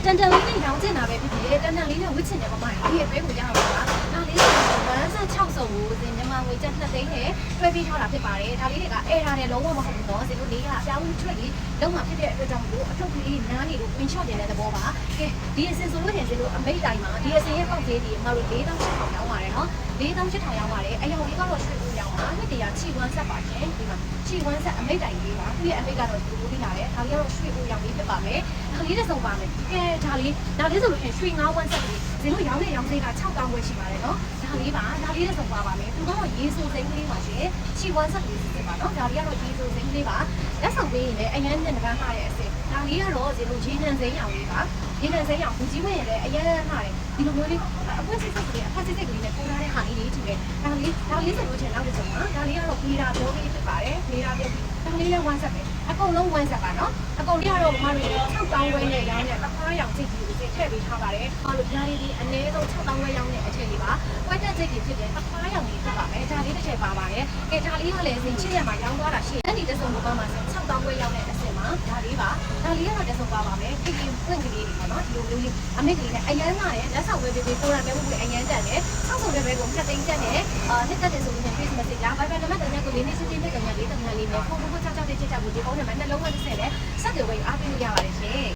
တန်တန်လေးနဲ့ရောင်းချင်တာပဲဖြစ်ဖြစ်တန်တန်လေးနဲ့ဝစ်ချင်တယ်မမဒီရဲ့ပဲကိုရအောင်ပါဒါလေး160စုံကိုစင်မြန်မာငွေကျပ်2သိန်းနဲ့တွဲပြီးထားတာဖြစ်ပါတယ်ဒါလေးတွေကအဲ့ဒါနဲ့လုံးဝမဟုတ်ဘူးတော့စင်တို့လေးကအပြောင်းအထွက်လေးလုံးဝဖြစ်တဲ့အတွက်ကြောင့်မလို့အထုပ်ကလေးနားနေလို့ win shot တင်တဲ့သဘောပါကဲဒီအစင်ဆိုလို့ရင်စင်တို့အမိတ်တိုင်းမှာဒီအစင်ရဲ့ပေါက်သေးဒီအမတို့4800ရောင်းပါတယ်နော်4800ရောင်းပါတယ်အယောင်လေးကတော့ရွှေဦးရောင်းပါနှစ်တရာချီဝမ်းဆက်ပါရှင်ဒီမှာချီဝမ်းဆက်အမိတ်တိုင်းလေးပါသူ့ရဲ့အမိတ်ကတော့ဒီလိုလေးလာတယ်ဒါလေးကတော့ရွှေဦးရောင်းလေးဖြစ်ပါမယ်ဒါလေးတစ်စုံပါမယ်ကဲဒါလေးဆိုလို့ရင်ရွှေ9ဝမ်းဆက်လေးစင်တို့ရောင်းနေရောင်းသေးတာ6000ပဲရှိပါတယ်နော်ဒါလေးပါဒါလေးတစ်စုံပါပါမယ်သူကတော့ရေဆိုစိမ့်ကလေးပါရှင်ချီဝမ်းဆက်လေးစစ်ပါနော်ဒါလေးကတော့ရေဆိုစိမ့်ကလေးပါလက်ဆောင်ပေးရင်လည်းအရန်နဲ့တကားထားတဲ့အစစ်ဒါလေးကတော့စင်တို့ရေနံစိမ့်ရောင်လေးပါရေနံစိမ့်ရောင်ဘူးကြီးဝင်ရင်လည်းအရန်ထားတယ်ဒီလိုမျိုးလေးအပွင့်စစ်စစ်ကလေးအဖက်စစ်စစ်ကလေးနဲ့ပုံထားတဲ့ဟာလေးကြီးပဲဒါလေးဆိုလို့ချင်နောက်တစ်စုံပါဒါလေးကတော့ပြေးတာပြောပြီးဖြစ်ပါတယ်ပြေးတာပြောပြီးဒါလေးလည်းဝမ်းဆက်ပဲအကုန်လုံးဝမ်းဆက်ပါနော်အကုန်လေးကတော့မမတို့6000ဝဲနဲ့ရောင်းတဲ့တစ်ခါရောင်စိတ်ကြီးကိုစိတ်ထည့်ပေးထားပါတယ်ဟာလို့ဒါလေးဒီအနည်းဆုံး6000ဝဲရောင်းတဲ့အချိန်လေးပါဝက်တက်စိတ်ကြီးဖြစ်တဲ့တစ်ခါရောင်လေးဖြစ်ပါမယ်ဒါလေးတစ်ချက်ပါပါတယ်ကဲဒါလေးကလည်းစိတ်ချစ်ရမှာရောင်းသွားတာရှိတယ်ဒီတစ်စုံကိုပါမှာ6000ဝဲရောင်းတဲ့အချိန်မှာဒါလေးပါဒါလေးကတော့တစ်စုံပါပါမယ်ခိခိပွင့်ကလေးတွေပေါ့နော်ဒီလိုမျိုးလေးအမိတ်ကလေးနဲ့အရန်လာတယ်လက်ဆောင်ဝဲပေးပေးတိုးရမယ်ဘူးလေအရန်တက်တယ်6000တဲ့ဘဲကို2သိန်းတက်တယ်နှစ်တက်တယ်ဆိုရင် Christmas တွေလာဘိုင်ဘိုင်နံပါတ်တန်းကိုလေးနေစစ်စစ်နဲ့ကြညာလေးတန်းလေးနဲ့ဖုန်းဖုန်းချောက်ချောက်တဲ့ချက်ချက်ကိုဒီဖုန်းနံပါတ်နှလုံးဝတစ်ဆက်နဲ့ဆက်သွယ်ဝေးအားပေးလို့ရပါတယ်ရှင်